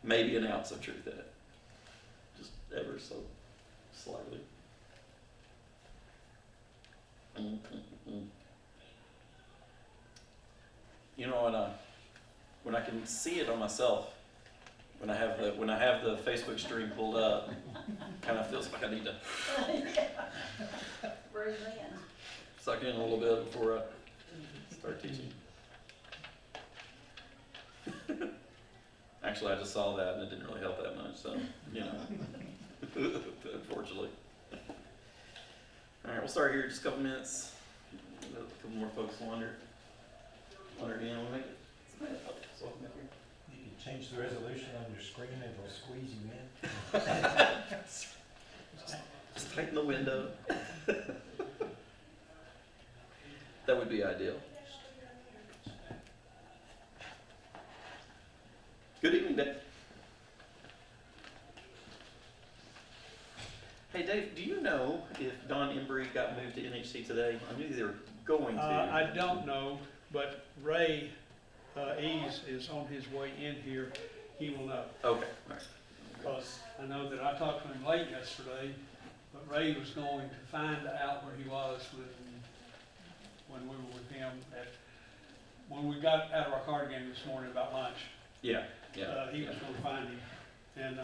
maybe an ounce of truth in it. Just ever so slightly. You know, when I can see it on myself, when I have the Facebook stream pulled up, kind of feels like I need to suck in a little bit before I start teaching. Actually, I just saw that and it didn't really help that much, so, you know, unfortunately. All right, we'll start here in just a couple minutes. A couple more folks wander in. We'll make it. So come back here. You can change the resolution on your screen and it'll squeeze you in. Just tighten the window. That would be ideal. Good evening, Dave. Hey, Dave, do you know if Don Embry got moved to NHC today? I knew they were going to. I don't know, but Ray Ease is on his way in here. He will know. Okay, all right. Because I know that I talked to him late yesterday, but Ray was going to find out where he was when we were with him when we got out of our card game this morning about lunch. Yeah. He was going to find him. And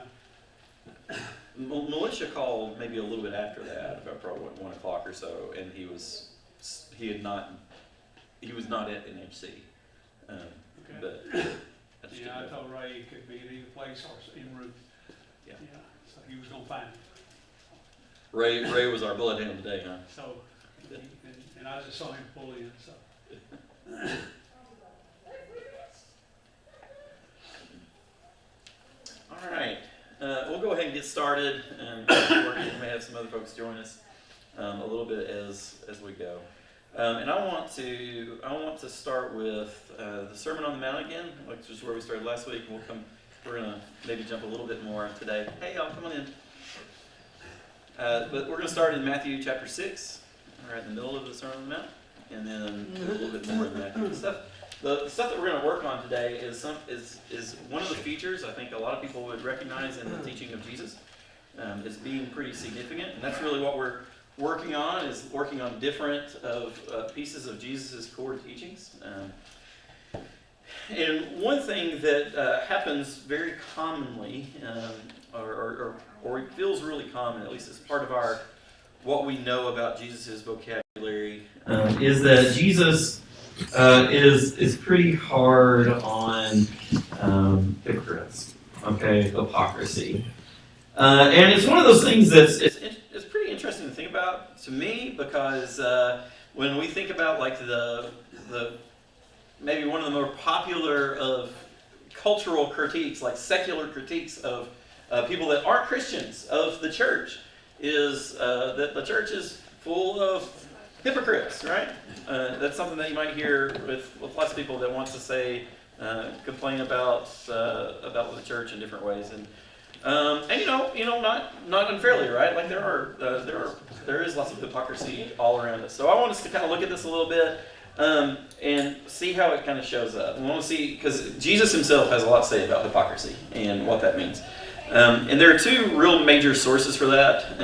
Militia called maybe a little bit after that, about probably 1 o'clock or so, and he was not at NHC. okay. But I just I didn't know. told Ray it could be at either place or en route. Yeah. So he was going to find him. Ray was our bloodhound today, huh? So, and I just saw him pull in. So. All right, we'll go ahead and get started, and we may have some other folks join us a little bit as we go. And I want to start with the Sermon on the Mount again, which is where we started last week. We're gonna maybe jump a little bit more today. Hey, y'all, come on in. But we're gonna start in Matthew chapter 6. We're right in the middle of the Sermon on the Mount, and then a little bit more in Matthew. The stuff that we're going to work on today is one of the features I think a lot of people would recognize in the teaching of Jesus as being pretty significant, and that's really what we're working on, is working on different pieces of Jesus' core teachings. And one thing that happens very commonly, or it feels really common, at least as part of what we know about Jesus' vocabulary, is that Jesus is pretty hard on hypocrites, okay, hypocrisy. And it's one of those things that's it's pretty interesting to think about to me, because when we think about like the maybe one of the more popular of cultural critiques, like secular critiques of people that aren't Christians of the church, is that the church is full of hypocrites, right? That's something that you might hear with lots of people that want to say, complain about the church in different ways, and not unfairly, right? Like there is lots of hypocrisy all around us. So I want us to kind of look at this a little bit and see how it kind of shows up. We want to see, because Jesus himself has a lot to say about hypocrisy and what that means. And there are two real major sources for that.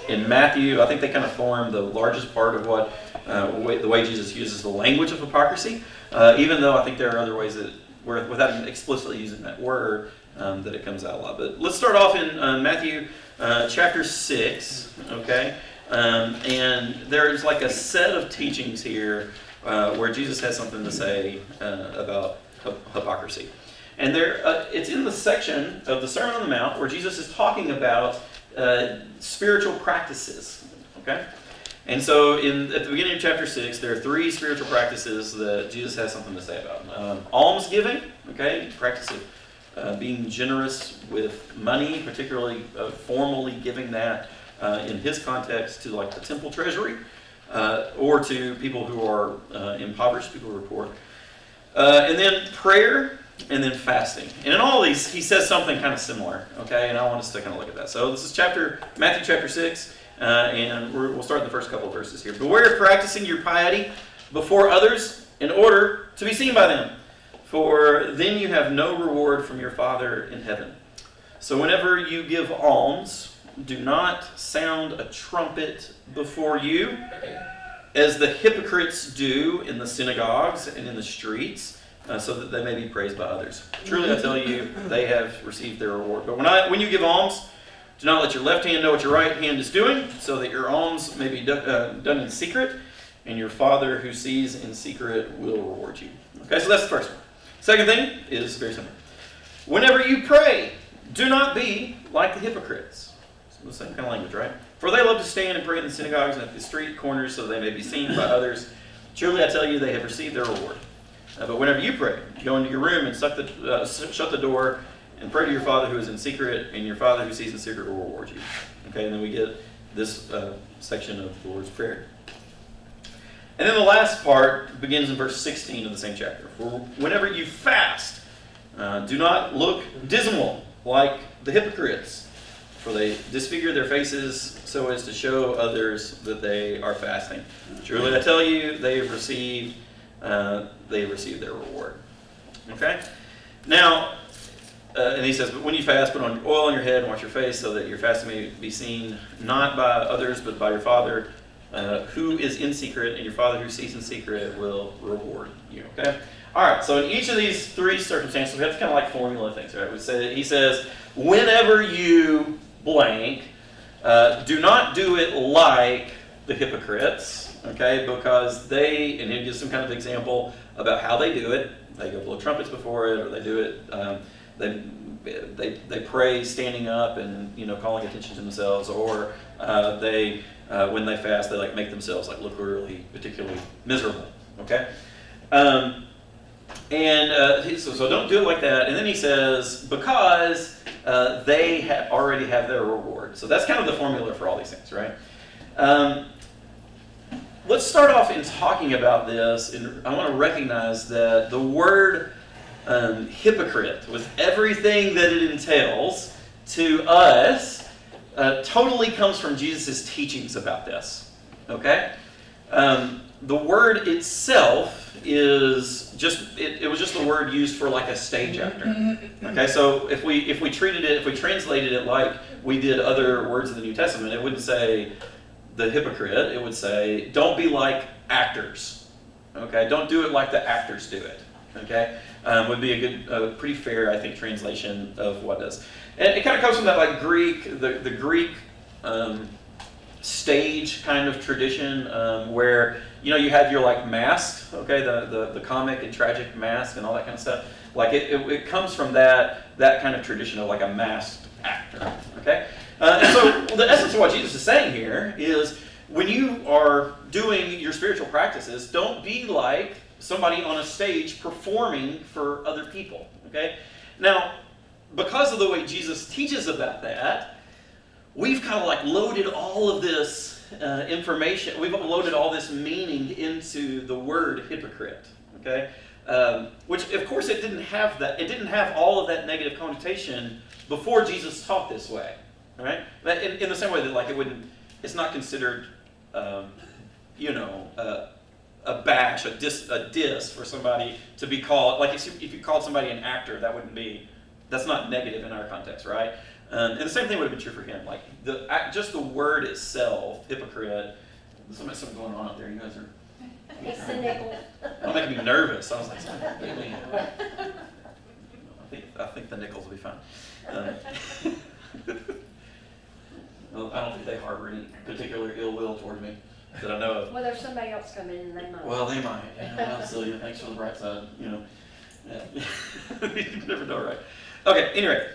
In Matthew, I think they kind of form the largest part of what the way Jesus uses the language of hypocrisy, even though I think there are other ways that, without explicitly using that word, that it comes out a lot. But let's start off in Matthew chapter 6, okay? And there's like a set of teachings here where Jesus has something to say about hypocrisy. And it's in the section of the Sermon on the Mount where Jesus is talking about spiritual practices, okay? And so at the beginning of chapter 6, there are 3 spiritual practices that Jesus has something to say about. Almsgiving, okay, practice of being generous with money, particularly formally giving that in his context to like the temple treasury, or to people who are impoverished, people who are poor. And then prayer, and then fasting. And in all of these, he says something kind of similar, okay? And I want us to kind of look at that. So this is Matthew chapter 6, and we'll start in the first couple of verses here. Beware of practicing your piety before others in order to be seen by them. for then you have no reward from your Father in heaven. So whenever you give alms, do not sound a trumpet before you, as the hypocrites do in the synagogues and in the streets, so that they may be praised by others. Truly I tell you, they have received their reward. But when you give alms, do not let your left hand know what your right hand is doing, so that your alms may be done in secret, and your Father who sees in secret will reward you. Okay, so that's the first one. Second thing is very simple. Whenever you pray, do not be like the hypocrites. It's the same kind of language, right? For they love to stand and pray in the synagogues and at the street corners so they may be seen by others. Truly I tell you, they have received their reward. But whenever you pray, go into your room and shut the door and pray to your Father who is in secret, and your Father who sees in secret will reward you. Okay, and then we get this section of the Lord's Prayer. And then the last part begins in verse 16 of the same chapter. For whenever you fast, do not look dismal like the hypocrites, for they disfigure their faces so as to show others that they are fasting. Truly I tell you, they have received their reward. Okay? Now, and he says, but when you fast, put on oil on your head and wash your face, so that your fasting may be seen not by others, but by your Father who is in secret, and your Father who sees in secret will reward you. Okay? All right, so in each of these three circumstances, we have to kind of like formula things, right? He says, whenever you blank, do not do it like the hypocrites, okay? Because and he gives some kind of example about how they do it. They go blow trumpets before it, or they do it. They pray standing up and calling attention to themselves, or they when they fast they like make themselves like look really particularly miserable. Okay. So don't do it like that. And then he says, because they already have their reward. So that's kind of the formula for all these things, right? Let's start off in talking about this. And I want to recognize that the word hypocrite, with everything that it entails, to us, totally comes from Jesus' teachings about this. Okay? The word itself is just it was just the word used for like a stage actor. Okay, so if we translated it like we did other words in the New Testament, it wouldn't say the hypocrite, it would say don't be like actors. Okay, don't do it like the actors do it. Okay, would be a good, pretty fair, I think, translation of what it is. And it kind of comes from that like Greek, the Greek stage kind of tradition where you have your like mask, okay, the comic and tragic mask and all that kind of stuff. Like it comes from that kind of tradition of like a masked actor. Okay, and so the essence of what Jesus is saying here is when you are doing your spiritual practices, don't be like somebody on a stage performing for other people. Okay, now because of the way Jesus teaches about that, we've kind of like loaded all of this information, we've loaded all this meaning into the word hypocrite, okay? Which, of course, it didn't have that. It didn't have all of that negative connotation before Jesus taught this way, all right? In the same way that, like, it's not considered, a bash, a diss for somebody to be called, like if you called somebody an actor, that's not negative in our context, right? And the same thing would have been true for him. Like just the word itself, hypocrite. There's something going on out there. You guys are. It's the nickel. I'm making me nervous. I was like, I think the nickels will be fine. Well, I don't think they harbor any particular ill will toward me that I know of. Well, there's somebody else coming in and they might. Well, they might. Absolutely. Thanks for the bright side. You never know, right? Okay. Anyway.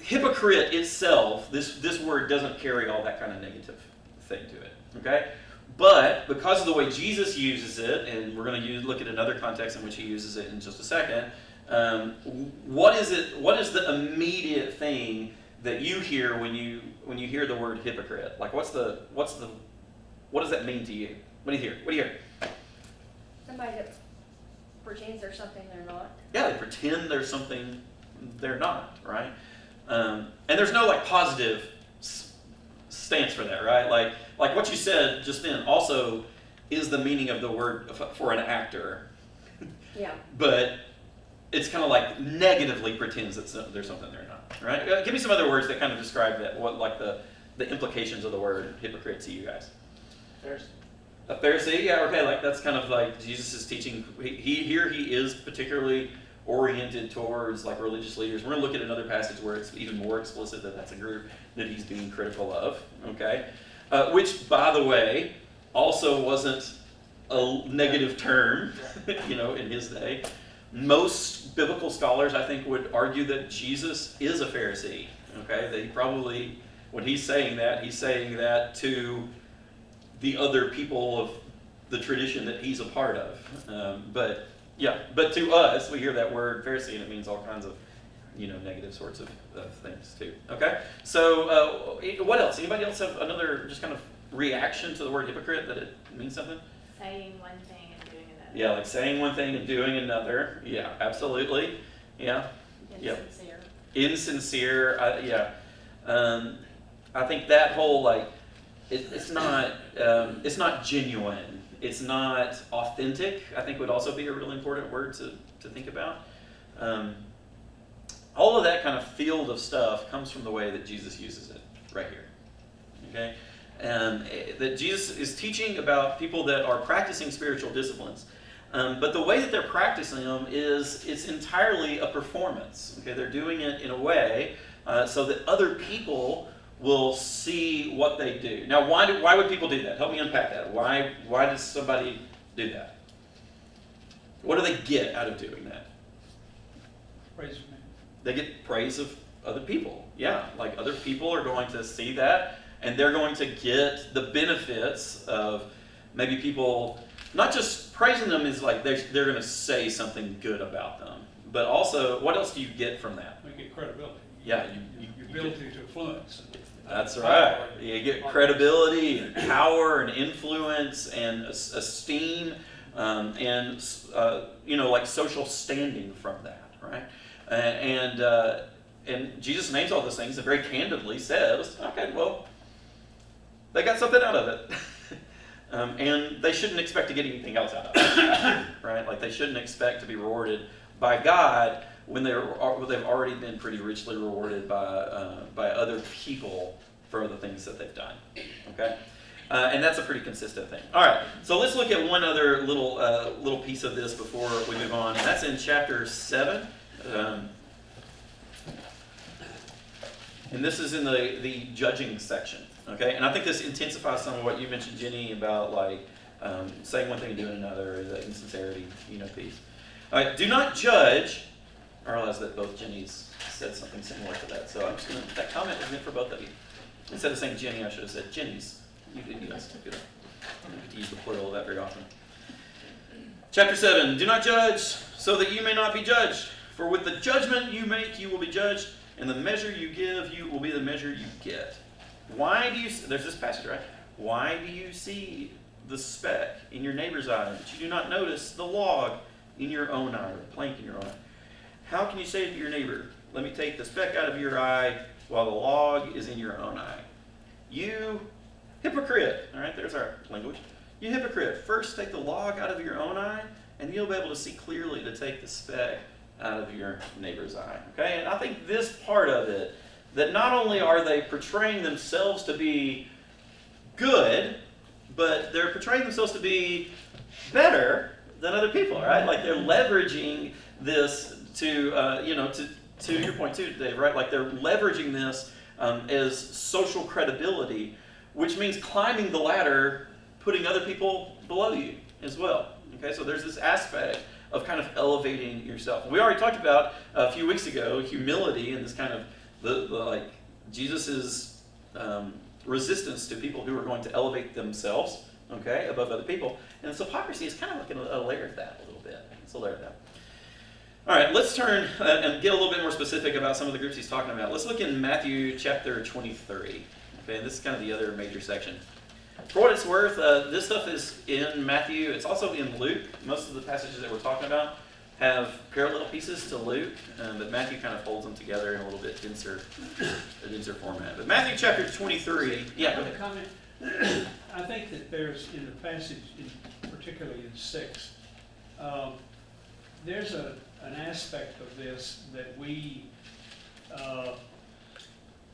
Hypocrite itself, this word doesn't carry all that kind of negative thing to it, okay? But because of the way Jesus uses it, and we're going to look at another context in which he uses it in just a second, what is the immediate thing that you hear when you hear the word hypocrite? Like what does that mean to you? What do you hear? Somebody that pretends there's something they're not. Yeah, they pretend there's something they're not, right? And there's no like positive stance for that, right? Like what you said just then also is the meaning of the word for an actor. Yeah. but it's kind of like negatively pretends that there's something they're not, right? Give me some other words that kind of describe that, what like the implications of the word hypocrite to you guys. There's A Pharisee, yeah, okay, like that's kind of like Jesus is teaching. He is particularly oriented towards like religious leaders. We're going to look at another passage where it's even more explicit that that's a group that he's being critical of, okay? Which, by the way, also wasn't a negative term, in his day. Most biblical scholars, I think, would argue that Jesus is a Pharisee, okay? They probably, when he's saying that to the other people of the tradition that he's a part of. But to us, we hear that word Pharisee and it means all kinds of, negative sorts of things too. Okay? So what else? Anybody else have another just kind of reaction to the word hypocrite, that it means something? Saying one thing and doing another. Yeah, like saying one thing and doing another. Yeah, absolutely. Yeah. Insincere. Insincere. I think that whole it's not genuine. It's not authentic. I think would also be a really important word to think about. All of that kind of field of stuff comes from the way that Jesus uses it right here. Okay, that Jesus is teaching about people that are practicing spiritual disciplines. But the way that they're practicing them it's entirely a performance. Okay, they're doing it in a way so that other people will see what they do. Now, why would people do that? Help me unpack that. Why does somebody do that? What do they get out of doing that? Praise me. They get praise of other people. Yeah, like other people are going to see that, and they're going to get the benefits of maybe people not just praising them is like they're going to say something good about them, but also what else do you get from that? We get credibility. Yeah, Your ability to influence. That's right. You get credibility and power and influence and esteem and like social standing from that, right? And Jesus names all those things and very candidly says, okay, well, they got something out of it. And they shouldn't expect to get anything else out of it, right? Like they shouldn't expect to be rewarded by God when they've already been pretty richly rewarded by other people for the things that they've done, okay? And that's a pretty consistent thing. All right, so let's look at one other little piece of this before we move on, and that's in chapter 7. And this is in the judging section, okay? And I think this intensifies some of what you mentioned, Jenny, about saying one thing and doing another, the insincerity, piece. All right, do not judge. I realize that both Jennies said something similar to that, so I'm just gonna. That comment is meant for both of you. Instead of saying Jenny, I should have said Jennies. You guys could use the plural of that very often. Chapter 7. Do not judge, so that you may not be judged. For with the judgment you make, you will be judged, and the measure you give, you will be the measure you get. Why do you? There's this passage, right? Why do you see the speck in your neighbor's eye, but you do not notice the log in your own eye, or the plank in your own eye? How can you say to your neighbor, let me take the speck out of your eye while the log is in your own eye? You hypocrite. All right, there's our language. You hypocrite. First take the log out of your own eye, and you'll be able to see clearly to take the speck out of your neighbor's eye. Okay, and I think this part of it, that not only are they portraying themselves to be good, but they're portraying themselves to be better than other people, right? Like they're leveraging this to your point too, Dave, right? Like they're leveraging this as social credibility, which means climbing the ladder, putting other people below you as well. Okay, so there's this aspect of kind of elevating yourself. We already talked about a few weeks ago humility and this kind of the Jesus's resistance to people who are going to elevate themselves, okay, above other people. And so hypocrisy is kind of like a layer of that a little bit. It's a layer of that. All right, let's turn and get a little bit more specific about some of the groups he's talking about. Let's look in Matthew chapter 23. Okay, and this is kind of the other major section. For what it's worth, this stuff is in Matthew. It's also in Luke. Most of the passages that we're talking about have parallel pieces to Luke, but Matthew kind of holds them together in a little bit denser format. But Matthew chapter 23, yeah, go ahead. Comment. I think that there's in the passage, particularly in 6, there's an aspect of this that we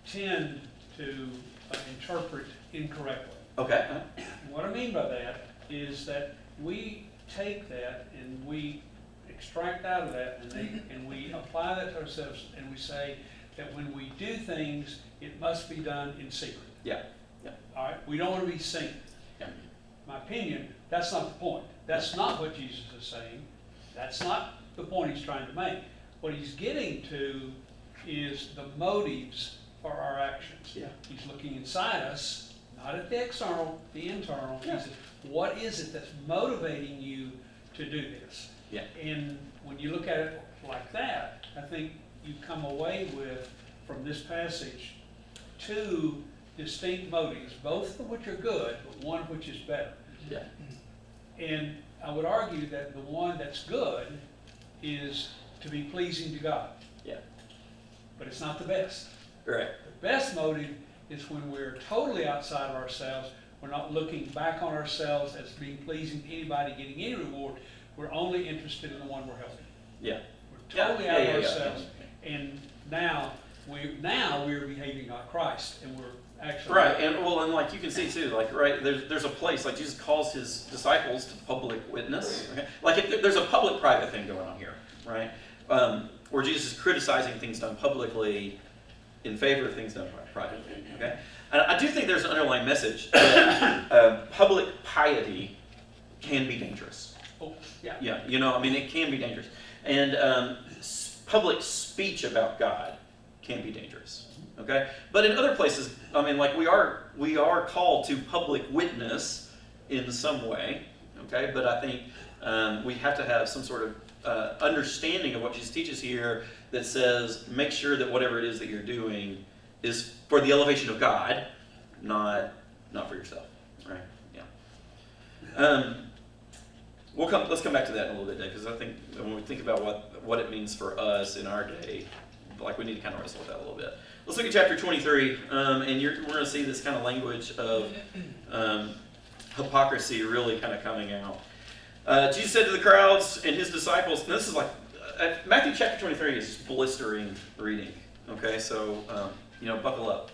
tend to interpret incorrectly. Okay. And what I mean by that is that we take that and we extract out of that and we apply that to ourselves and we say that when we do things, it must be done in secret. Yeah. Yeah. All right, we don't want to be seen. Yeah. My opinion, that's not the point. That's not what Jesus is saying. That's not the point he's trying to make. What he's getting to is the motives for our actions. Yeah. He's looking inside us, not at the external, the internal. Yeah. He says, what is it that's motivating you to do this? Yeah. And when you look at it like that, I think you come away with, from this passage, two distinct motives, both of which are good, but one which is better. Yeah. And I would argue that the one that's good is to be pleasing to God. Yeah. But it's not the best. Right. The best motive is when we're totally outside of ourselves. We're not looking back on ourselves as being pleasing to anybody, getting any reward. We're only interested in the one we're helping. Yeah. We're totally out of Yeah. ourselves. And now we're behaving like Christ, and we're actually Right, and well, and like you can see too, like right there's a place like Jesus calls his disciples to public witness. Okay? Like if there's a public-private thing going on here, right? Where Jesus is criticizing things done publicly in favor of things done privately. Okay, and I do think there's an underlying message that public piety can be dangerous. Oh, yeah. Yeah, you know, I mean, it can be dangerous, and public speech about God can be dangerous. Okay, but in other places, I mean, like we are called to public witness in some way. Okay, but I think we have to have some sort of understanding of what Jesus teaches here that says make sure that whatever it is that you're doing is for the elevation of God, not for yourself. Right? Yeah. Let's come back to that in a little bit, Dave, because I think when we think about what it means for us in our day, like we need to kind of wrestle with that a little bit. Let's look at chapter 23, and we're going to see this kind of language of hypocrisy really kind of coming out. Jesus said to the crowds and his disciples, and this is like, Matthew chapter 23 is blistering reading, okay, so, buckle up.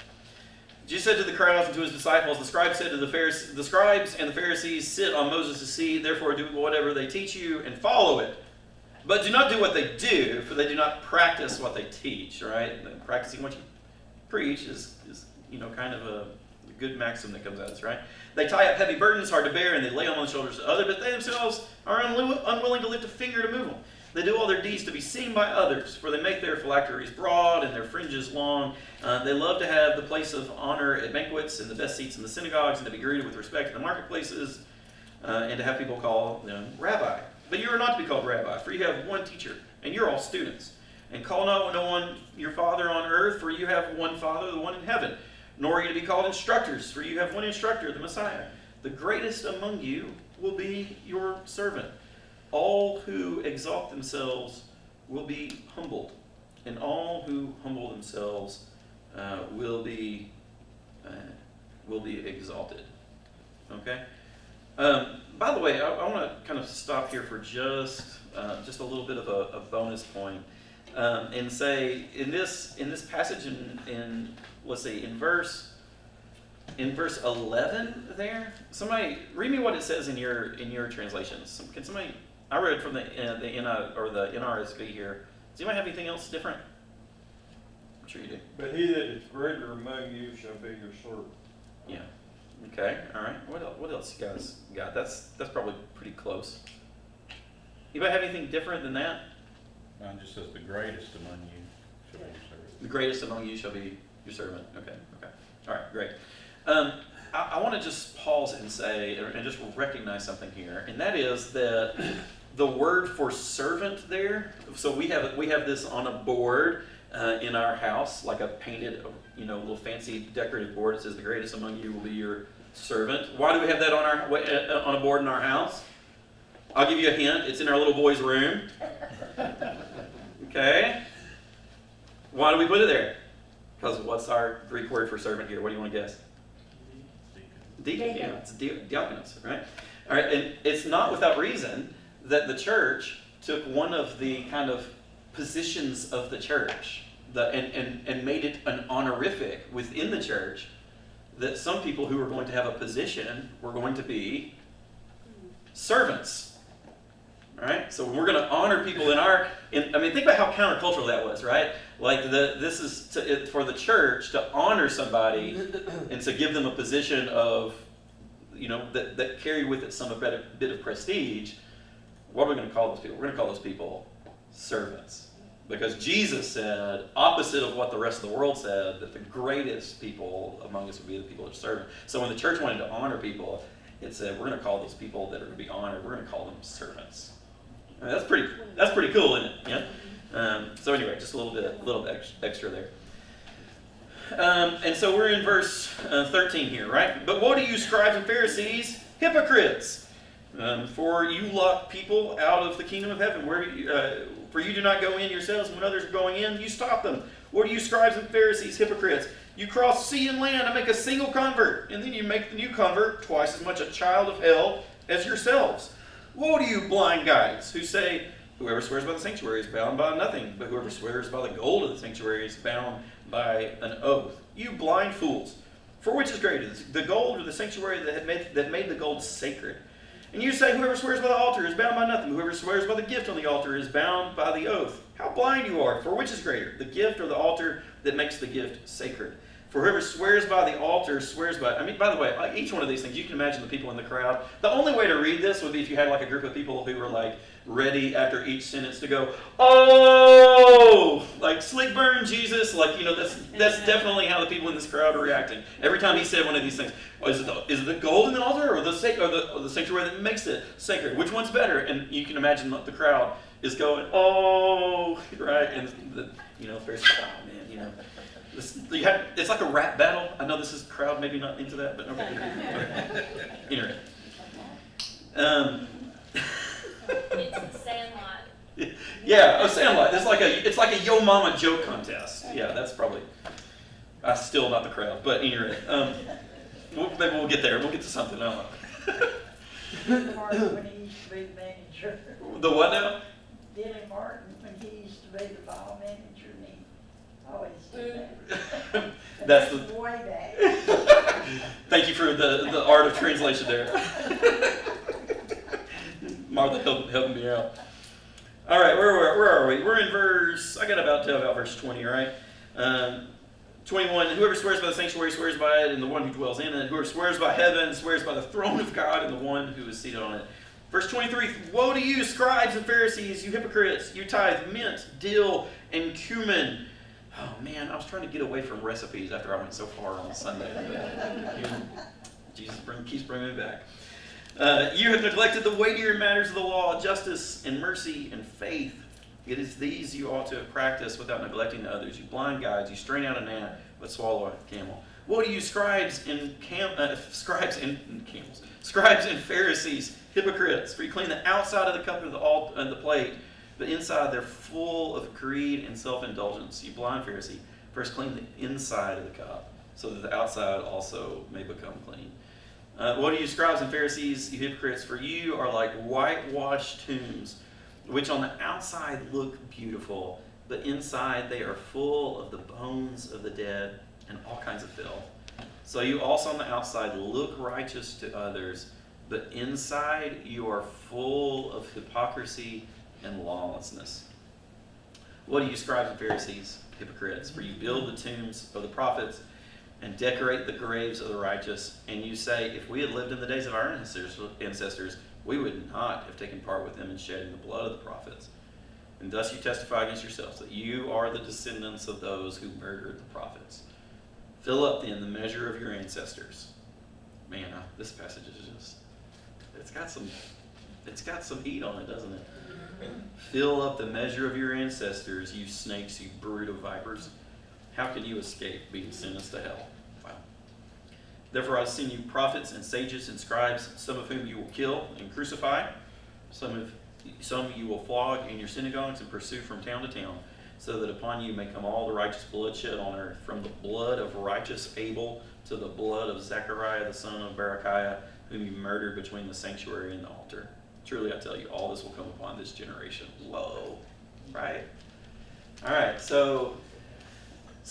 Jesus said to the crowds and to his disciples, the scribes said to the scribes and the Pharisees, sit on Moses' seat, therefore do whatever they teach you and follow it. But do not do what they do, for they do not practice what they teach, right? And practicing what you preach is kind of a good maxim that comes out of this, right? They tie up heavy burdens hard to bear, and they lay them on the shoulders of others, but they themselves are unwilling to lift a finger to move them. They do all their deeds to be seen by others, for they make their phylacteries broad and their fringes long. They love to have the place of honor at banquets and the best seats in the synagogues, and to be greeted with respect in the marketplaces, and to have people call them rabbi. But you are not to be called rabbi, for you have one teacher, and you're all students. And call not no one your father on earth, for you have one Father, the one in heaven. Nor are you to be called instructors, for you have one instructor, the Messiah. The greatest among you will be your servant. All who exalt themselves will be humbled, and all who humble themselves will be exalted. Okay. By the way, I want to kind of stop here for just a little bit of a bonus point, and say in this passage in let's see in verse 11 there. Somebody read me what it says in your translations. Can somebody? I read from the NRSV here. Does anybody have anything else different? I'm sure you do. But he that is greater among you shall be your servant. Yeah. Okay. All right. What else you guys got? That's probably pretty close. Anybody have anything different than that? Mine just says the greatest among you shall be your servant. The greatest among you shall be your servant. Okay. All right, great. I want to just pause and say, and just recognize something here, and that is that the word for servant there, so we have this on a board in our house, like a painted, little fancy decorative board. It says, the greatest among you will be your servant. Why do we have that on a board in our house? I'll give you a hint. It's in our little boy's room. Okay. Why do we put it there? Because what's our Greek word for servant here? What do you want to guess? Deacon. Yeah, it's diakonos, right? All right, and it's not without reason that the church took one of the kind of positions of the church and made it an honorific within the church, that some people who were going to have a position were going to be servants. All right? So we're going to honor people think about how countercultural that was, right? Like this is for the church to honor somebody and to give them a position of, that carried with it some bit of prestige. What are we going to call those people? We're going to call those people servants. Because Jesus said, opposite of what the rest of the world said, that the greatest people among us would be the people that are serving. So when the church wanted to honor people, it said, we're going to call those people that are going to be honored, we're going to call them servants. I mean, that's pretty cool, isn't it? Yeah. So anyway, just a little bit extra there. And so we're in verse 13 here, right? But woe to you, scribes and Pharisees, hypocrites! For you lock people out of the kingdom of heaven. For you do not go in yourselves, and when others are going in, you stop them. What are you, scribes and Pharisees, hypocrites? You cross sea and land and make a single convert, and then you make the new convert twice as much a child of hell as yourselves. Woe to you, blind guides, who say, whoever swears by the sanctuary is bound by nothing, but whoever swears by the gold of the sanctuary is bound by an oath. You blind fools! For which is greater, the gold or the sanctuary that made the gold sacred? And you say, whoever swears by the altar is bound by nothing. Whoever swears by the gift on the altar is bound by the oath. How blind you are! For which is greater, the gift or the altar that makes the gift sacred? For whoever swears by the altar swears by... by the way, like each one of these things, you can imagine the people in the crowd. The only way to read this would be if you had like a group of people who were like ready after each sentence to go, oh! Like, slick burn, Jesus. Like, that's definitely how the people in this crowd are reacting. Every time he said one of these things, is it the gold in the altar or the sanctuary that makes it sacred? Which one's better? And you can imagine the crowd is going, oh, right? And the Pharisees, oh man, it's like a rap battle. I know this is crowd maybe not into that, but okay. Anyway. It's the Sandlot. Yeah, Sandlot. It's like a Yo Mama joke contest. Yeah, that's probably. Still not the crowd, but anyway. Maybe we'll get there. We'll get to something. I don't know. Martin, when he used to be the manager. The what now? Dilly Martin, when he used to be the ball manager, and he always did that. That's way back. Thank you for the art of translation there. Martha helping me out. All right, where are we? We're in I got about verse 20, right? 21, whoever swears by the sanctuary swears by it and the one who dwells in it. Whoever swears by heaven swears by the throne of God and the one who is seated on it. Verse 23, woe to you, scribes and Pharisees, you hypocrites! You tithe mint, dill, and cumin. Oh man, I was trying to get away from recipes after I went so far on Sunday. Jesus keeps bringing me back. You have neglected the weightier matters of the law, justice and mercy and faith. It is these you ought to have practiced without neglecting the others. You blind guides, you strain out a gnat, but swallow a camel. Woe to you, scribes and Pharisees, hypocrites! For you clean the outside of the cup and the plate, but inside they're full of greed and self-indulgence. You blind Pharisee, first clean the inside of the cup, so that the outside also may become clean. What are you, scribes and Pharisees, you hypocrites? For you are like whitewashed tombs, which on the outside look beautiful, but inside they are full of the bones of the dead and all kinds of filth. So you also on the outside look righteous to others, but inside you are full of hypocrisy and lawlessness. What are you, scribes and Pharisees, hypocrites? For you build the tombs of the prophets and decorate the graves of the righteous, and you say, if we had lived in the days of our ancestors, we would not have taken part with them in shedding the blood of the prophets. And thus you testify against yourselves that you are the descendants of those who murdered the prophets. Fill up then the measure of your ancestors. Man, this passage is just, it's got some heat on it, doesn't it? Fill up the measure of your ancestors, you snakes, you brood of vipers. How can you escape being sentenced to hell? Wow. Therefore I send you prophets and sages and scribes, some of whom you will kill and crucify, some you will flog in your synagogues and pursue from town to town, so that upon you may come all the righteous blood shed on earth, from the blood of righteous Abel to the blood of Zechariah the son of Berechiah, whom you murdered between the sanctuary and the altar. Truly I tell you, all this will come upon this generation. Whoa, right? All right, so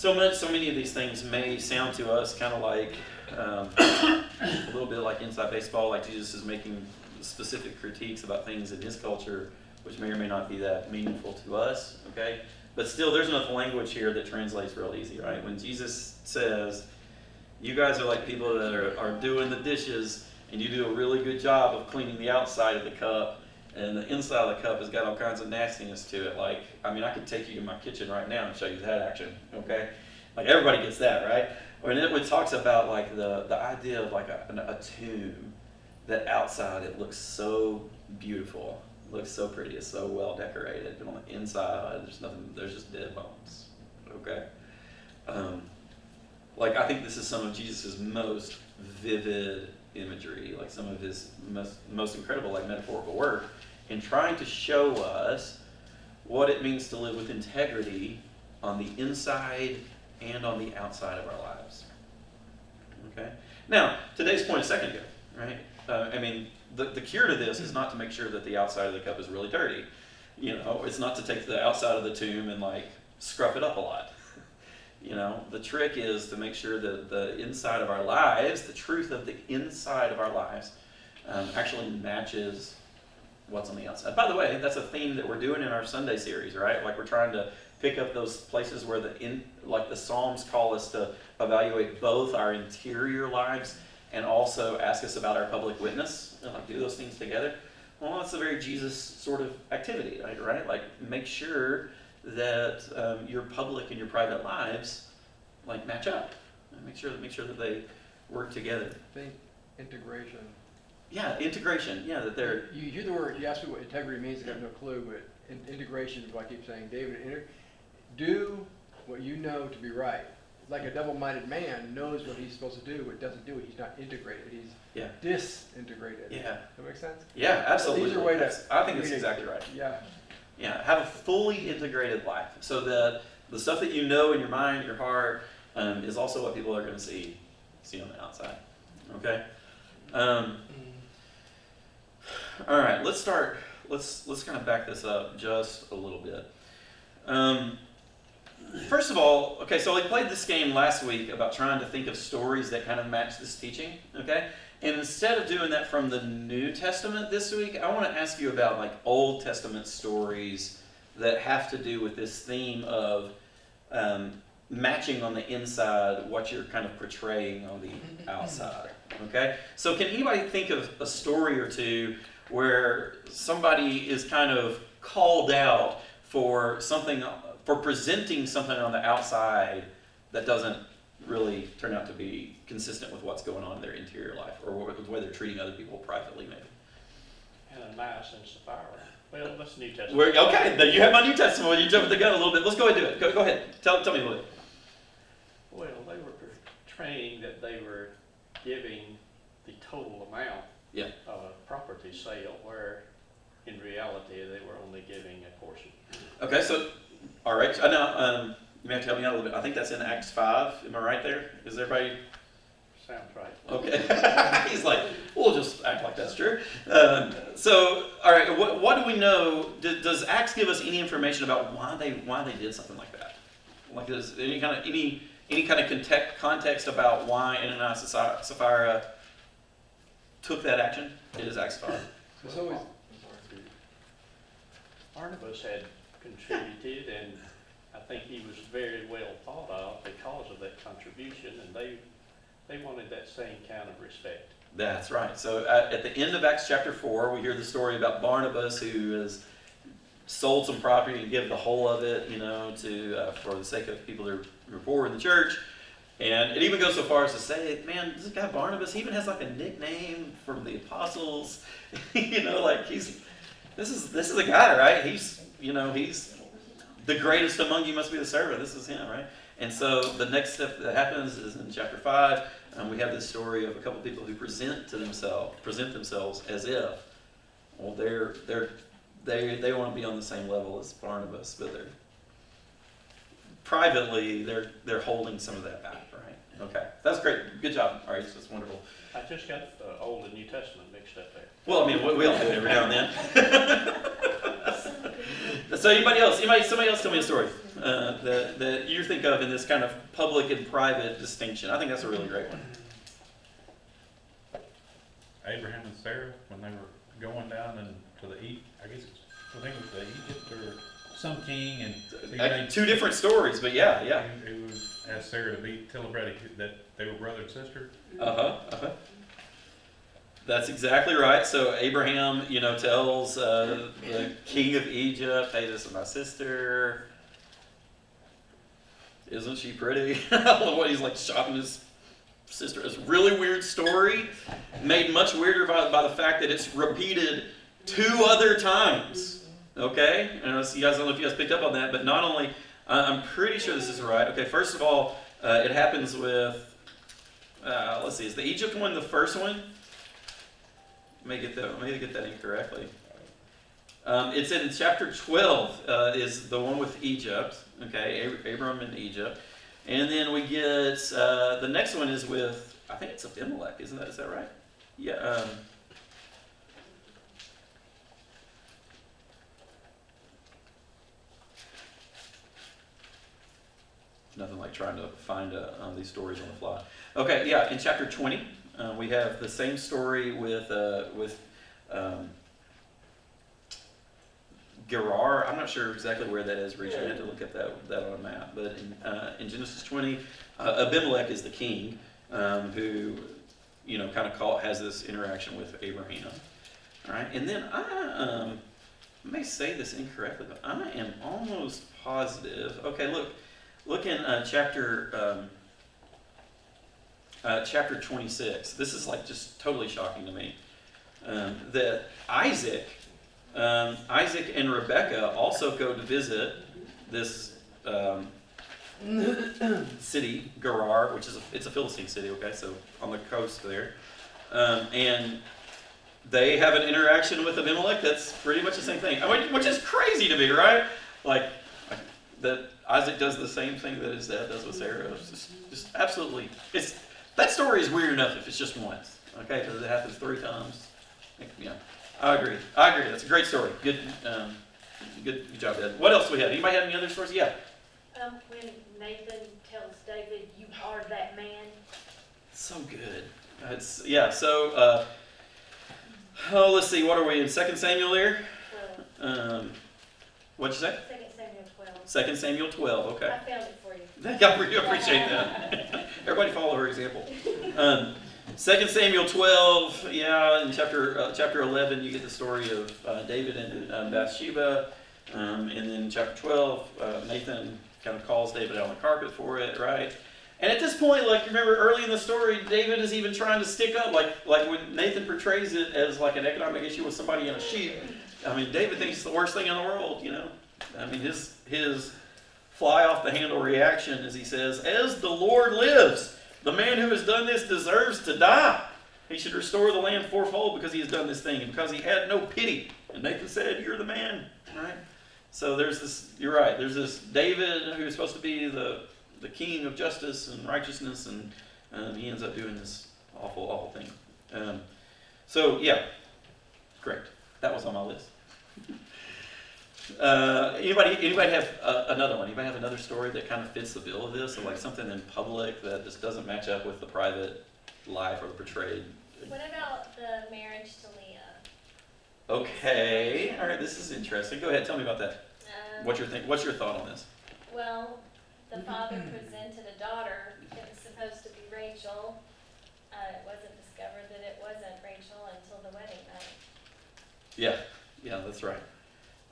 many of these things may sound to us kind of like a little bit like inside baseball, like Jesus is making specific critiques about things in his culture, which may or may not be that meaningful to us, okay? But still, there's enough language here that translates real easy, right? When Jesus says, you guys are like people that are doing the dishes, and you do a really good job of cleaning the outside of the cup, and the inside of the cup has got all kinds of nastiness to it. Like, I mean, I could take you to my kitchen right now and show you that action, okay? Like, everybody gets that, right? When it talks about, like, the idea of, like, a tomb, that outside it looks so beautiful, looks so pretty, it's so well decorated, but on the inside, there's nothing, there's just dead bones, okay? Like, I think this is some of Jesus' most vivid imagery, like some of his most incredible, like, metaphorical work in trying to show us what it means to live with integrity on the inside and on the outside of our lives. Okay? Now, today's point a second ago, right? I mean, the cure to this is not to make sure that the outside of the cup is really dirty. You know, it's not to take the outside of the tomb and, like, scruff it up a lot. You know, the trick is to make sure that the inside of our lives, the truth of the inside of our lives, actually matches what's on the outside. By the way, that's a theme that we're doing in our Sunday series, right? Like, we're trying to pick up those places where the Psalms call us to evaluate both our interior lives and also ask us about our public witness, and, like, do those things together. Well, that's a very Jesus sort of activity, right? Like, make sure that your public and your private lives, like, match up. And make sure that they work together. Think integration. Yeah, integration. Yeah, that they're. You hear the word, you ask me what integrity means, I have no clue, but integration is what I keep saying. David, do what you know to be right. Like a double-minded man knows what he's supposed to do, but doesn't do it. He's not integrated. He's disintegrated. Yeah. That make sense? Yeah, absolutely. These are ways I think that's exactly right. Yeah. Yeah, have a fully integrated life so that the stuff that you know in your mind, your heart, is also what people are going to see on the outside. Okay? All right, let's start. Let's kind of back this up just a little bit. First of all, okay, so we played this game last week about trying to think of stories that kind of match this teaching, okay? And instead of doing that from the New Testament this week, I want to ask you about, like, Old Testament stories that have to do with this theme of matching on the inside what you're kind of portraying on the outside, okay? So can anybody think of a story or two where somebody is kind of called out for something, for presenting something on the outside that doesn't really turn out to be consistent with what's going on in their interior life, or with the way they're treating other people privately, maybe? Ananias and Sapphira. Well, that's New Testament. Okay, then you have my New Testament. Well, you jumped the gun a little bit. Let's go ahead and do it. Go ahead. Tell me a little bit. Well, they were portraying that they were giving the total amount of a property sale, where in reality they were only giving a portion. Okay, so, all right. Now, you may have to help me out a little bit. I think that's in Acts 5. Am I right there? Is everybody? Sounds right. Okay. He's like, we'll just act like that's true. So, all right. What do we know? Does Acts give us any information about why they did something like that? Like, does any kind of context about why Ananias and Sapphira took that action? It is Acts 5. It's always, Barnabas had contributed, and I think he was very well thought of because of that contribution, and they wanted that same kind of respect. That's right. So at the end of Acts chapter 4, we hear the story about Barnabas, who has sold some property and give the whole of it, to for the sake of people who are poor in the church. And it even goes so far as to say, man, this guy Barnabas, he even has, like, a nickname from the apostles. Like, this is a guy, right? He's the greatest among you must be the servant. This is him, right? And so the next step that happens is in chapter 5. We have this story of a couple people who present themselves as if, well, they want to be on the same level as Barnabas, but privately they're holding some of that back, right? Okay, that's great. Good job. All right, that's wonderful. I just got the Old and New Testament mixed up there. Well, I mean, we all do it every now and then. So anybody else? Somebody else tell me a story that you think of in this kind of public and private distinction. I think that's a really great one. Abraham and Sarah, when they were going down into the I guess I think it was the Egypt or some king, and he made, Two different stories, but yeah. He was asked Sarah to tell Brady that they were brother and sister. That's exactly right. So Abraham, tells the king of Egypt, "Hey, this is my sister. Isn't she pretty?" I love what he's like shopping his sister. It's a really weird story, made much weirder by the fact that it's repeated 2 other times. Okay, and you guys, I don't know if you guys picked up on that, but not only I'm pretty sure this is right. Okay, first of all, it happens with let's see, is the Egypt one the first one? May get that incorrectly. It's in chapter 12 is the one with Egypt. Okay, Abram in Egypt, and then we get the next one is with, I think it's Abimelech, isn't that? Is that right? Yeah. Nothing like trying to find these stories on the fly. Okay, yeah, in chapter 20, we have the same story with Gerar. I'm not sure exactly where that is, Richard. I had to look at that on a map. But in Genesis 20, Abimelech is the king who, kind of has this interaction with Abraham. All right, and then I may say this incorrectly, but I am almost positive. Okay, look in chapter 26. This is like just totally shocking to me. That Isaac and Rebekah also go to visit this city, Gerar, which is it's a Philistine city. Okay, so on the coast there, and they have an interaction with Abimelech that's pretty much the same thing. I mean, which is crazy to me, right? Like that Isaac does the same thing that his dad does with Sarah. It's just absolutely. That story is weird enough if it's just once. Okay, because it happens 3 times. Yeah, I agree. That's a great story. Good job, Ed. What else do we have? Anybody have any other stories? Yeah. When Nathan tells David, "You are that man." So good. So let's see. What are we in? 2 Samuel there. 12. What'd you say? 2 Samuel 12. 2 Samuel 12. Okay. I found it for you. I appreciate that. Everybody follow her example. 2 Samuel 12, yeah, in chapter 11 you get the story of David and Bathsheba, and then chapter 12, Nathan kind of calls David out on the carpet for it, right? And at this point, like, remember early in the story, David is even trying to stick up, like when Nathan portrays it as like an economic issue with somebody in a sheep. I mean, David thinks it's the worst thing in the world, I mean, his fly off the handle reaction is he says, "As the Lord lives, the man who has done this deserves to die. He should restore the land fourfold because he has done this thing and because he had no pity." And Nathan said, "You're the man." Right? So there's this, you're right, there's this David who's supposed to be the king of justice and righteousness, and he ends up doing this awful, awful thing. So yeah, great. That was on my list. Anybody have another one? Anybody have another story that kind of fits the bill of this, or like something in public that just doesn't match up with the private life or the portrayed? What about the marriage to Leah? Okay, all right, this is interesting. Go ahead, tell me about that. What's your thought on this? Well, the father presented a daughter. It was supposed to be Rachel. It wasn't discovered that it wasn't Rachel until the wedding night. Yeah, that's right.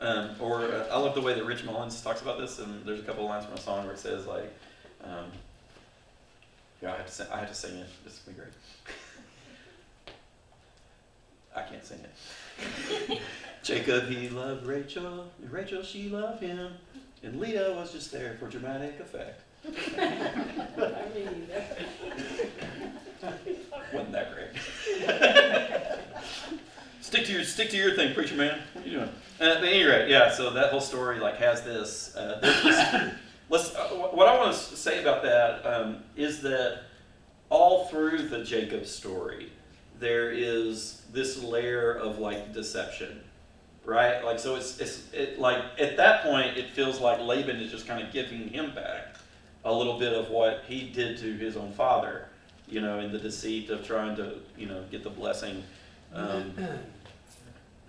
I love the way that Rich Mullins talks about this, and there's a couple of lines from a song where it says like, I have to sing it. This is gonna be great. I can't sing it. Jacob, he loved Rachel, and Rachel, she loved him, and Leah was just there for dramatic effect. Wasn't that great? Stick to your thing, preacher man. What are you doing? But anyway, yeah. So that whole story like has this. What I want to say about that is that all through the Jacob story, there is this layer of like deception, right? Like, so it like at that point, it feels like Laban is just kind of giving him back a little bit of what he did to his own father, you know, in the deceit of trying to, you know, get the blessing,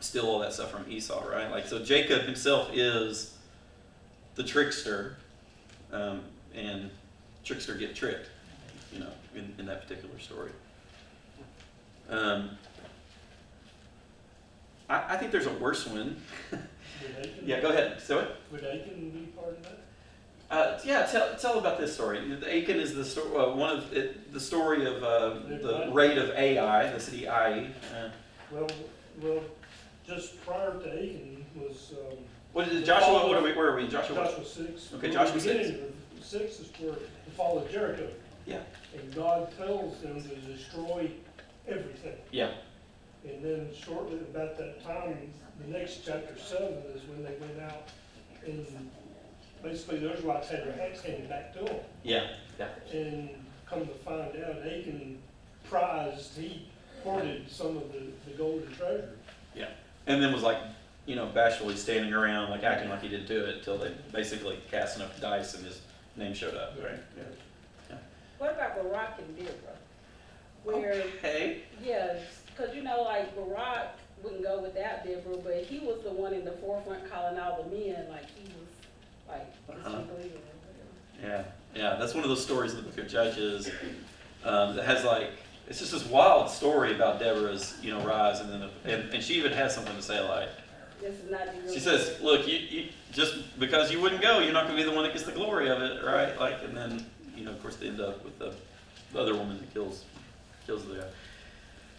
steal all that stuff from Esau, right? Like, so Jacob himself is the trickster, and trickster get tricked, you know, in that particular story. I think there's a worse one. Would Achan- Yeah, go ahead. So it. Would Achan be part of that? Yeah, tell about this story. Achan is the story, the story of the raid of Ai, the city Ai. Well, just prior to Achan was, What is it, Joshua? Where are we? Joshua. Joshua 6. Okay, Joshua 6. The beginning of 6 is where the fall of Jericho. Yeah. And God tells them to destroy everything. Yeah. And then shortly about that time, the next chapter 7 is when they went out and basically the Israelites had their hats handed back to them. Yeah. Yeah. And come to find out, Achan he hoarded some of the gold and treasure. Yeah. And then was like, you know, bashfully standing around, like acting like he didn't do it until they basically cast enough dice and his name showed up. Right. Yeah. What about Barak and Deborah? Where, Okay. yeah, because you know, like Barak wouldn't go without Deborah, but he was the one in the forefront calling all the men, like he was like this believer. Yeah. Yeah. That's one of those stories in the book of Judges that has like, it's just this wild story about Deborah's, you know, rise, and then and she even has something to say like, This is not the real she says, "Look, you just because you wouldn't go, you're not going to be the one that gets the glory of it, right?" Like, and then, you know, of course, they end up with the other woman that kills the guy.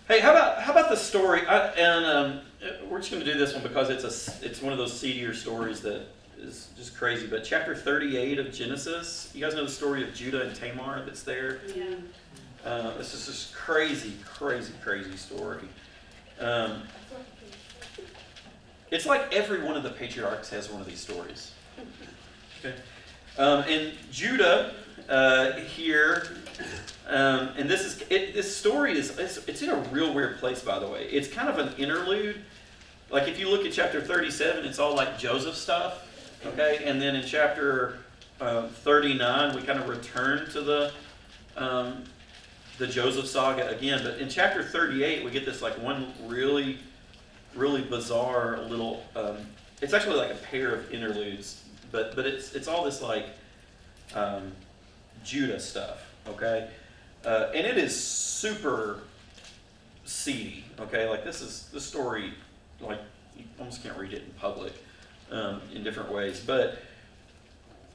Hey, how about the story? We're just going to do this one because it's one of those seedier stories that is just crazy. But chapter 38 of Genesis, you guys know the story of Judah and Tamar that's there. Yeah. This is just crazy story. It's like every one of the patriarchs has one of these stories. Okay. And Judah here, and this story it's in a real weird place, by the way. It's kind of an interlude. Like if you look at chapter 37, it's all like Joseph stuff. Okay, and then in chapter 39, we kind of return to the Joseph saga again. But in chapter 38, we get this like one really bizarre little. It's actually like a pair of interludes, but it's all this like Judah stuff, okay, and it is super seedy, okay. Like this story, like you almost can't read it in public in different ways. But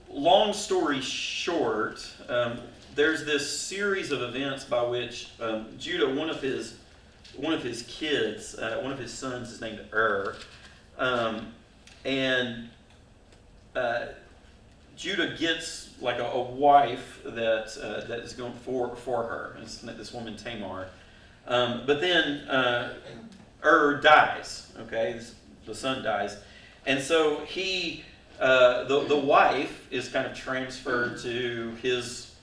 long story short, there's this series of events by which Judah, one of his kids, one of his sons is named and Judah gets like a wife that is going for her. It's this woman Tamar, but then dies. Okay, the son dies, and so he the wife is kind of transferred to his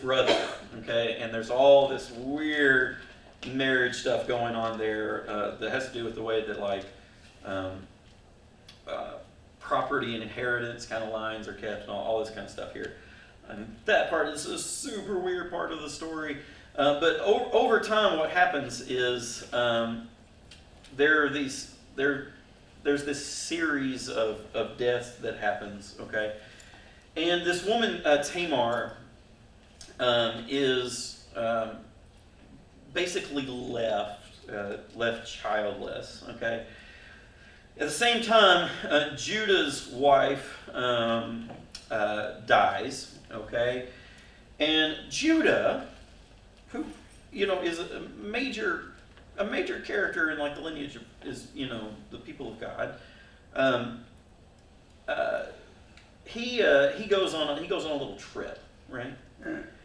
brother. Okay, and there's all this weird marriage stuff going on there that has to do with the way that like property and inheritance kind of lines are kept and all this kind of stuff here. And that part is a super weird part of the story. But over time, what happens is there's this series of deaths that happens. Okay, and this woman Tamar is basically left childless. Okay. At the same time, Judah's wife dies. Okay, and Judah, who is a major character in like the lineage of the people of God. He goes on a little trip, right?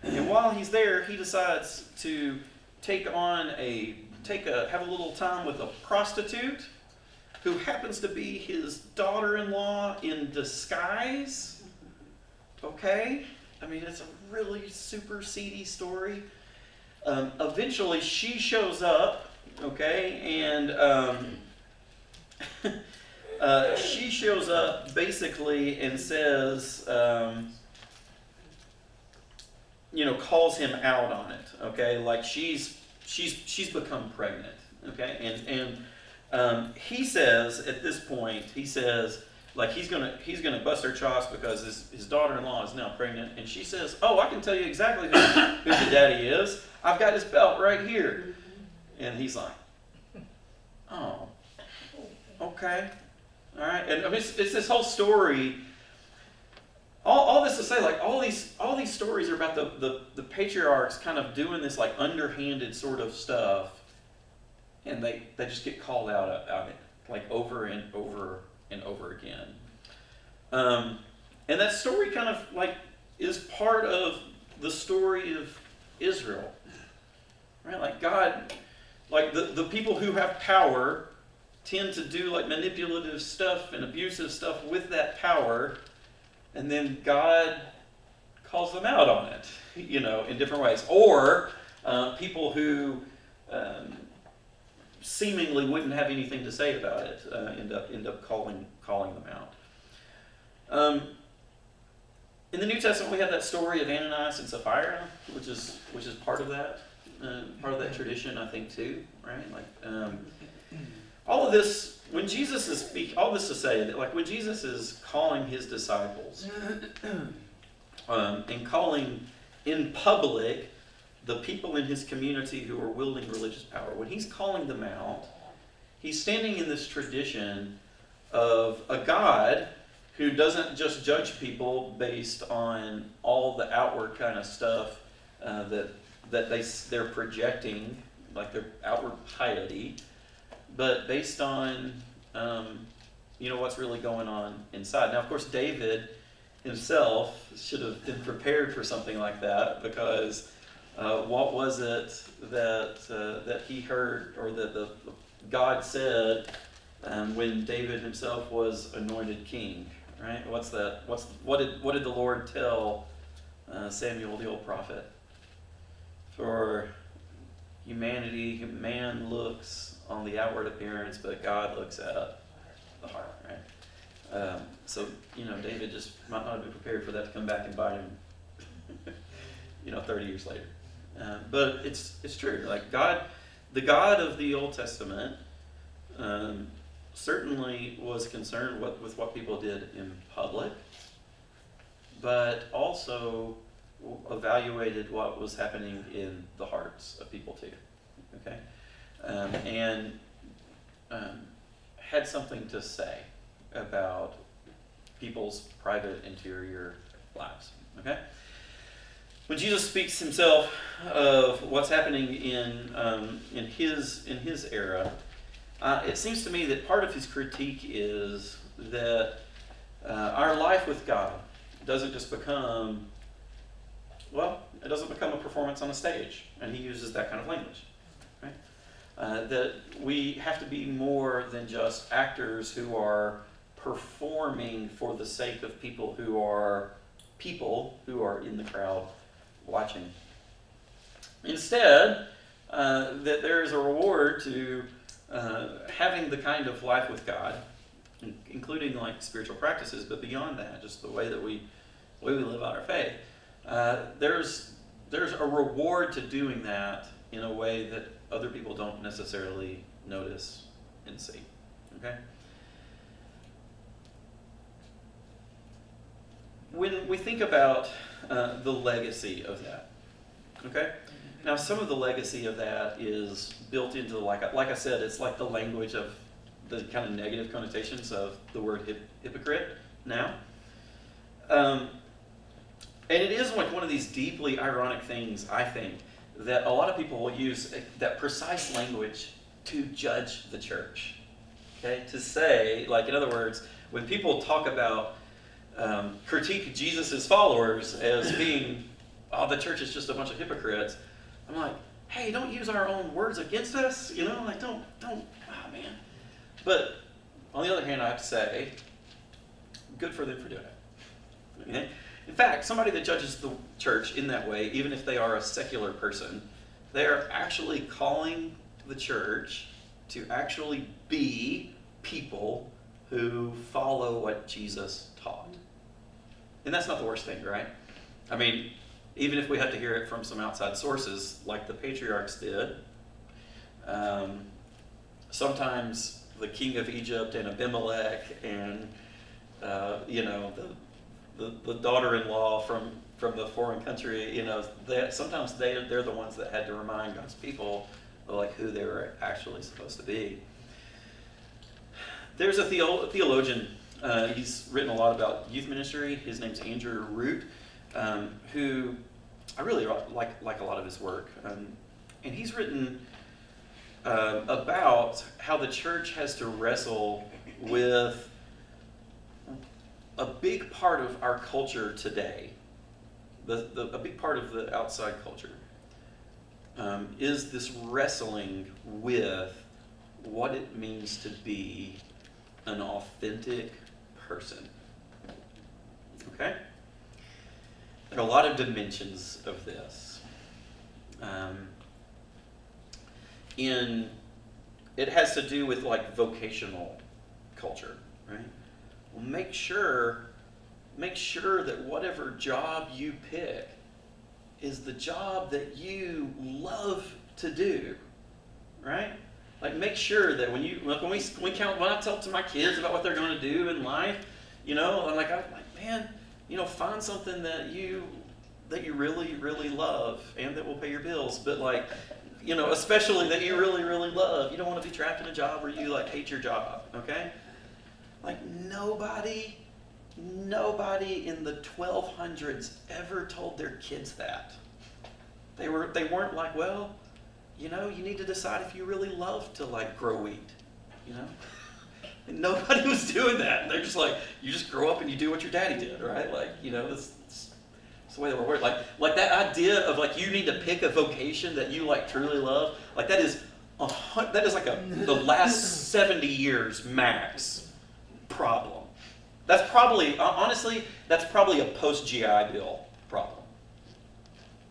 And while he's there, he decides to have a little time with a prostitute who happens to be his daughter-in-law in disguise. Okay? I mean, it's a really super seedy story. Eventually she shows up, okay, and she shows up basically and says, calls him out on it, okay, like she's become pregnant, okay, and he says at this point, he says, like he's gonna bust her chops because his daughter-in-law is now pregnant, and she says, "Oh, I can tell you exactly who the daddy is. I've got his belt right here." And he's like, "Oh, okay, all right." And I mean, it's this whole story. All this to say, like all these stories are about the patriarchs kind of doing this like underhanded sort of stuff, and they just get called out it like over and over and over again. And that story kind of like is part of the story of Israel, right? Like God, like the people who have power tend to do like manipulative stuff and abusive stuff with that power, and then God calls them out on it, in different ways. Or people who seemingly wouldn't have anything to say about it end up calling them out. In the New Testament, we have that story of Ananias and Sapphira, which is part of that tradition, I think, too, right? Like all of this, when Jesus is all this to say that, like when Jesus is calling his disciples and calling in public the people in his community who are wielding religious power, when he's calling them out, he's standing in this tradition of a God who doesn't just judge people based on all the outward kind of stuff that they're projecting, like their outward piety, but based on what's really going on inside. Now, of course, David himself should have been prepared for something like that, because what was it that he heard, or that the God said when David himself was anointed king? Right? What's that? What did the Lord tell Samuel the old prophet? For humanity, man looks on the outward appearance, but God looks at the heart. Right? So David just might not have been prepared for that to come back and bite him. 30 years later. But it's true. Like God, the God of the Old Testament, certainly was concerned with what people did in public, but also evaluated what was happening in the hearts of people too. Okay, and had something to say about people's private interior lives. Okay. When Jesus speaks himself of what's happening in his era, it seems to me that part of his critique is that our life with God doesn't just become, it doesn't become a performance on a stage, and he uses that kind of language, right? That we have to be more than just actors who are performing for the sake of people who are in the crowd watching. Instead, that there is a reward to having the kind of life with God, including like spiritual practices, but beyond that, just the way we live out our faith. There's a reward to doing that in a way that other people don't necessarily notice and see. Okay? When we think about the legacy of that, okay? Now, some of the legacy of that is built into, like I said, it's like the language of the kind of negative connotations of the word hypocrite now. And it is like one of these deeply ironic things, I think, that a lot of people will use that precise language to judge the church. Okay? To say, like, in other words, when people talk about critique Jesus' followers as being, the church is just a bunch of hypocrites, I'm like, hey, don't use our own words against us, like don't, man. But on the other hand, I have to say, good for them for doing it. Okay? In fact, somebody that judges the church in that way, even if they are a secular person, They are actually calling the church to actually be people who follow what Jesus taught. And that's not the worst thing, right? I mean, even if we have to hear it from some outside sources, like the patriarchs did, sometimes the king of Egypt and Abimelech and, the daughter-in-law from the foreign country, sometimes they're the ones that had to remind God's people of like who they were actually supposed to be. There's a theologian, he's written a lot about youth ministry. His name's Andrew Root, who I really like a lot of his work. And he's written about how the church has to wrestle with a big part of our culture today, a big part of the outside culture, is this wrestling with what it means to be an authentic person. Okay? There are a lot of dimensions of this. It has to do with like vocational culture, right? Well, make sure that whatever job you pick is the job that you love to do, right? Like make sure that when I tell to my kids about what they're going to do in life, I'm like, man, find something that you really, really love and that will pay your bills, but like, especially that you really, really love. You don't want to be trapped in a job where you like hate your job, okay? Like nobody in the 1200s ever told their kids that. They weren't like, well, you need to decide if you really love to like grow wheat, And nobody was doing that. They're just like, you just grow up and you do what your daddy did, right? Like, that's the way they were working. Like that idea of like you need to pick a vocation that you like truly love. Like that is like the last 70 years max problem. That's probably honestly a post-GI Bill problem.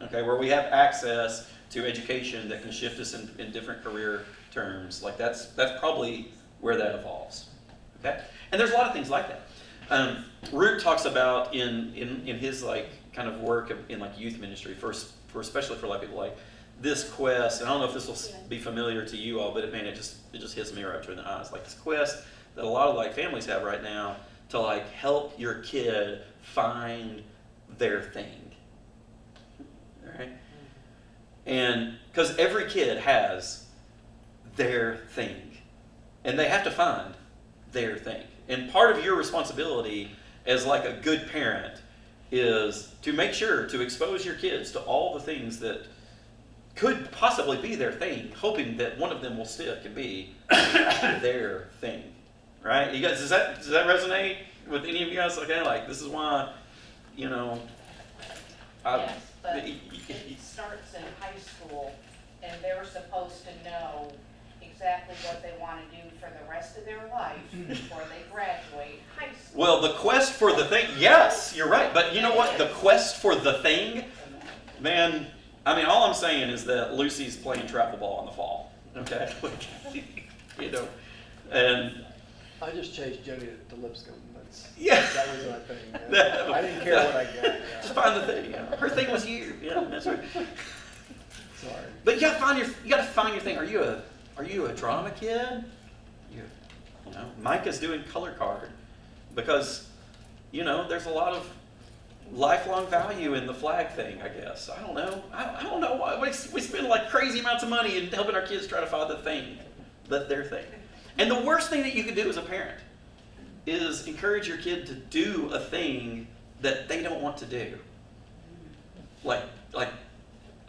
Okay, where we have access to education that can shift us in different career terms. Like that's probably where that evolves. Okay, and there's a lot of things like that. Root talks about in his like kind of work in like youth ministry for especially for like people like this quest. And I don't know if this will be familiar to you all, but it just hits me right between the eyes. Like this quest that a lot of like families have right now to like help your kid find their thing. All right, and because every kid has their thing, and they have to find their thing. And part of your responsibility as like a good parent is to make sure to expose your kids to all the things that could possibly be their thing, hoping that one of them will stick and be their thing. Right? You guys, does that resonate with any of you guys? Okay, like this is why, Yes, but it starts in high school, and they're supposed to know exactly what they want to do for the rest of their life before they graduate high school. Well, the quest for the thing, yes, you're right. But you know what? The quest for the thing, man, I mean, all I'm saying is that Lucy's playing travel ball in the fall. Okay? And I just chased Jenny to Lipscomb. yeah. That was my thing. I didn't care what I got. Yeah. Just find the thing. Her thing was you. Yeah, that's right. Sorry. But you gotta find your thing. Are you a drama kid? Micah's doing color card because there's a lot of lifelong value in the flag thing. I guess I don't know. I don't know why we spend like crazy amounts of money in helping our kids try to find their thing. And the worst thing that you can do as a parent is encourage your kid to do a thing that they don't want to do. Like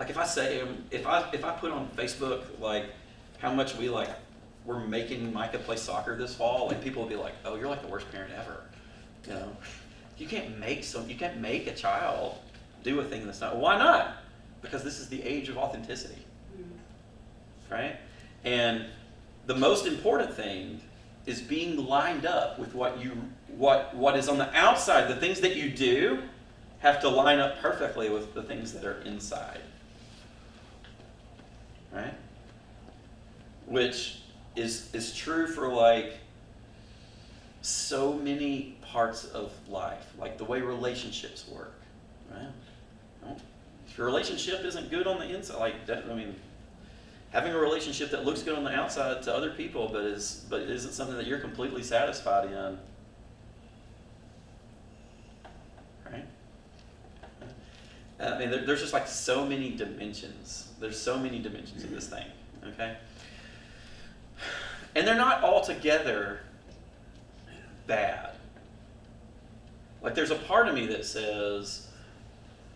if I say if I put on Facebook like how much we're making Micah play soccer this fall, like people will be like, "Oh, you're like the worst parent ever." You can't make a child do a thing that's not. Why not? Because this is the age of authenticity, right? And the most important thing is being lined up with what is on the outside. The things that you do have to line up perfectly with the things that are inside. right? Which is true for like so many parts of life, like the way relationships work, right? Well, if your relationship isn't good on the inside, like that, I mean, having a relationship that looks good on the outside to other people, but isn't something that you're completely satisfied in, right? I mean, there's just like so many dimensions. There's so many dimensions of this thing, okay? And they're not altogether bad. Like there's a part of me that says,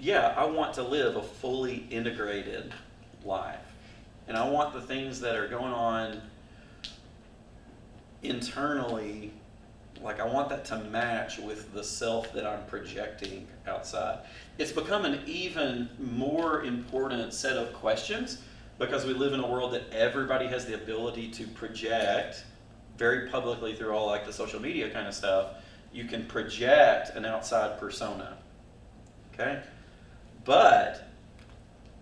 yeah, I want to live a fully integrated life. And I want the things that are going on internally, like I want that to match with the self that I'm projecting outside. It's become an even more important set of questions because we live in a world that everybody has the ability to project very publicly through all like the social media kind of stuff. You can project an outside persona, okay? But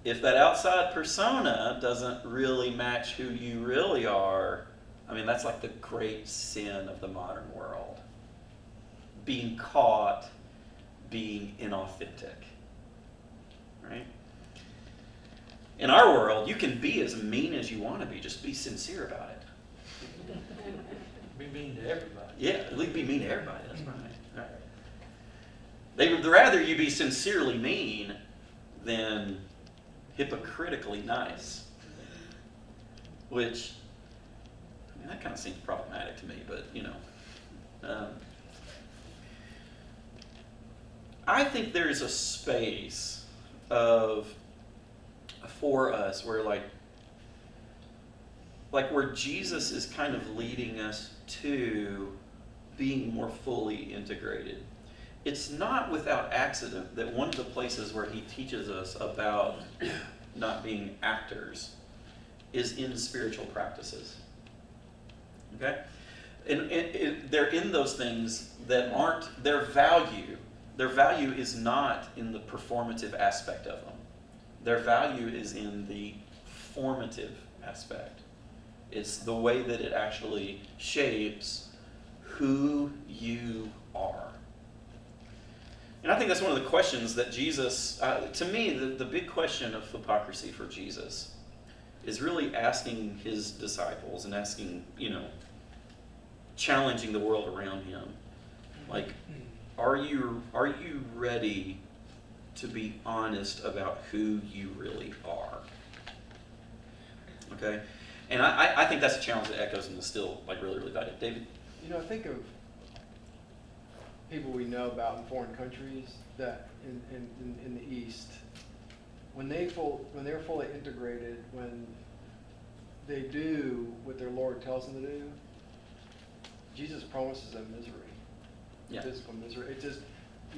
if that outside persona doesn't really match who you really are, I mean, that's like the great sin of the modern world. Being caught, being inauthentic, right? In our world, you can be as mean as you want to be. Just be sincere about it. Be mean to everybody. Yeah, at least be mean to everybody. That's right. Right. They would rather you be sincerely mean than hypocritically nice. Which, I mean, that kind of seems problematic to me, but you know. I think there is a space for us where like where Jesus is kind of leading us to being more fully integrated. It's not without accident that one of the places where he teaches us about not being actors is in spiritual practices. Okay? And they're in those things that aren't their value. Their value is not in the performative aspect of them. Their value is in the formative aspect. It's the way that it actually shapes who you are. And I think that's one of the questions that Jesus, to me, the big question of hypocrisy for Jesus is really asking his disciples and asking, challenging the world around him. Like, are you ready to be honest about who you really are? Okay? And I think that's a challenge that echoes and is still like really, really valid. David? I think of people we know about in foreign countries that in the East, when they're fully integrated, when they do what their Lord tells them to do, Jesus promises them misery. Yeah. Physical misery. It just,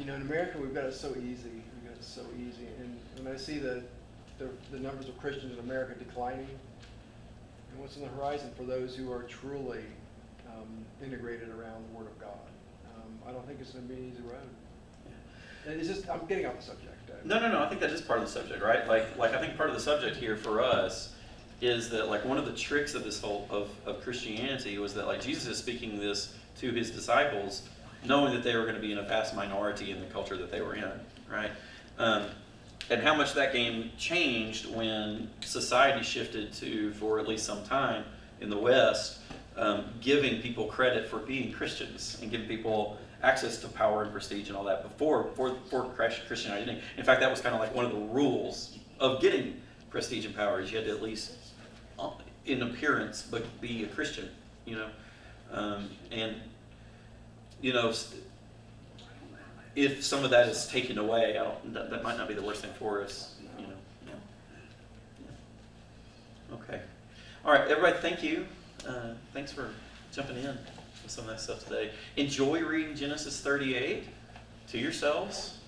in America we've got it so easy. We've got it so easy. And when I see the numbers of Christians in America declining, and what's on the horizon for those who are truly integrated around the Word of God, I don't think it's going to be an easy road. Yeah. It's just, I'm getting off the subject. No. I think that is part of the subject, right? Like I think part of the subject here for us is that like one of the tricks of this whole of Christianity was that like Jesus is speaking this to his disciples, knowing that they were going to be in a vast minority in the culture that they were in, right? And how much that game changed when society shifted to, for at least some time in the West, giving people credit for being Christians and giving people access to power and prestige and all that before Christian identity. In fact, that was kind of like one of the rules of getting prestige and power is you had to at least, in appearance, but be a Christian, and if some of that is taken away, that might not be the worst thing for us, Yeah. Okay. All right, everybody, thank you. Thanks for jumping in with some of that stuff today. Enjoy reading Genesis 38 to yourselves.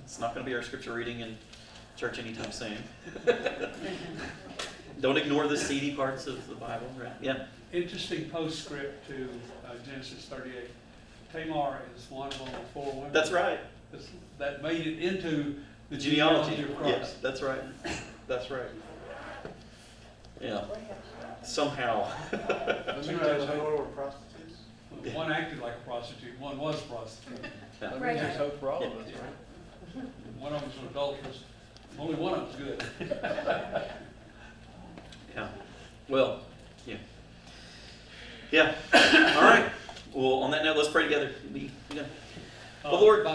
It's not going to be our scripture reading in church anytime soon. Don't ignore the seedy parts of the Bible, right? Yeah. Interesting postscript to Genesis 38. Tamar is one of only 4 women. That's right. That made it into the genealogy of Christ. Yes, that's right. That's right. Yeah. Somehow. Don't you guys know prostitutes? One acted like a prostitute, one was a prostitute. Yeah. I mean, there's hope for all of us, right? One of them was an adulteress, only one of them's good. Yeah. Well, yeah. Yeah. All right. Well, on that note, let's pray together. Well, Lord.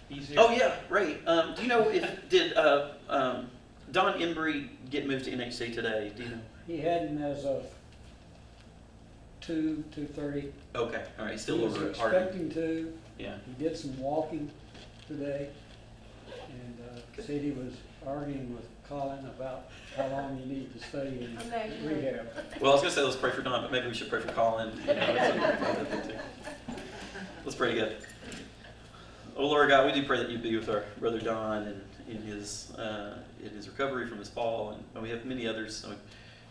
He's here. Oh yeah, right. Do you know did Don Embry get moved to NHC today? Do you know? He hadn't as of 2:30. Okay. All right. He's still He was over at Harding. expecting to. Yeah. He did some walking today, and said he was arguing with Colin about how long you need to stay in rehab. Well, I was gonna say let's pray for Don, but maybe we should pray for Colin. You know, let's pray together. Oh Lord God, we do pray that you be with our brother Don and in his recovery from his fall, and we have many others. So we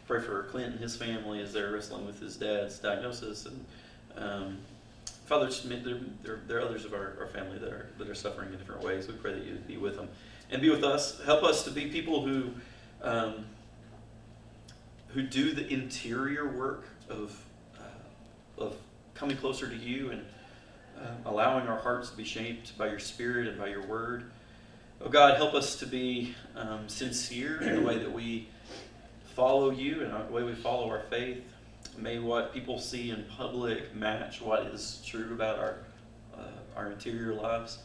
pray for Clint and his family as they're wrestling with his dad's diagnosis, and Father, there are others of our family that are suffering in different ways. We pray that you be with them and be with us. Help us to be people who do the interior work of coming closer to you and allowing our hearts to be shaped by your Spirit and by your Word. Oh God, help us to be sincere in the way that we follow you and the way we follow our faith. May what people see in public match what is true about our interior lives.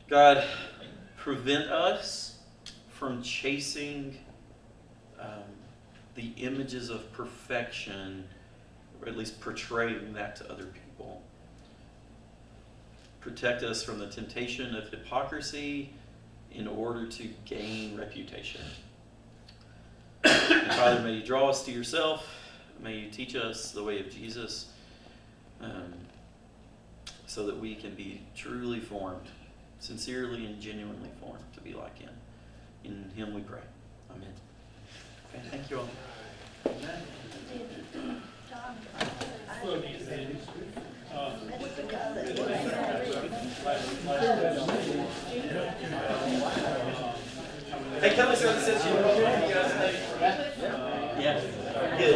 God, prevent us from chasing the images of perfection, or at least portraying that to other people. Protect us from the temptation of hypocrisy in order to gain reputation. And Father, may you draw us to yourself. May you teach us the way of Jesus, so that we can be truly formed, sincerely and genuinely formed to be like him. In him we pray. Amen. Okay, thank you all. Hey, tell us what it says you guys. Yeah. Good.